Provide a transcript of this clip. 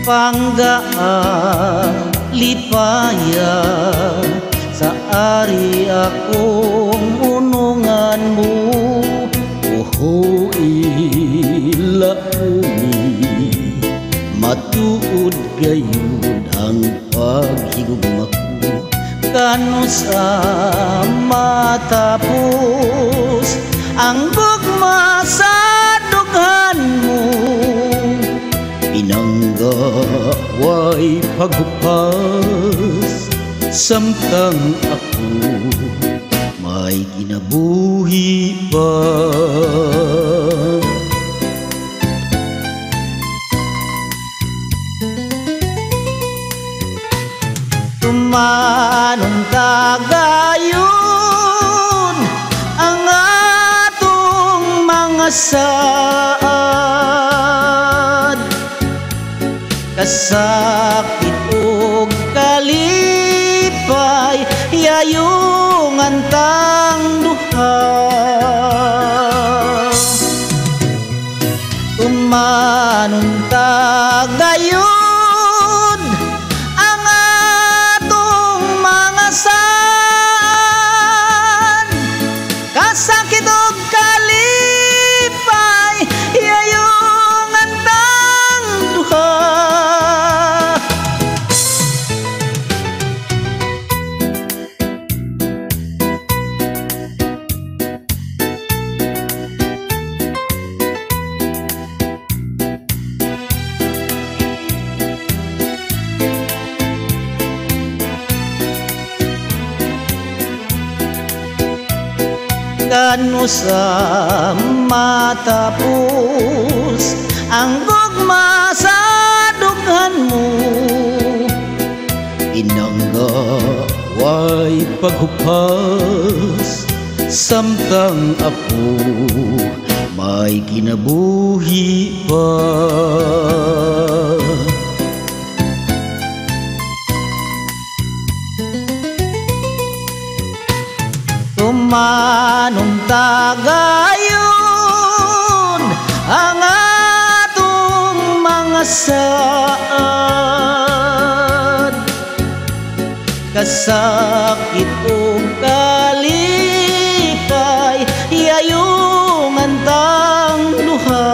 panggaan lipaya sa ari akong unungan mo. Oho ilaumi matuod gayud ang paghigugma ko kano sa matapos ang gugma sa dughan mo. Pinangga way paghupas samtang ako may kinabuhi pa. Tumanong tagayon ang atong mga saad, kasakit o kalipay yayong antang duha. Tumanong tagayon ang atong mga saad, kasakit o kalipay yayong antang duha. Kano sa matapos ang gugma sa dughan mo. Inangga way paghupas samtang ako may kinabuhi pa. Tumanong tagayon ang atong mga saad, kasakit o kalipay yayong antang duha.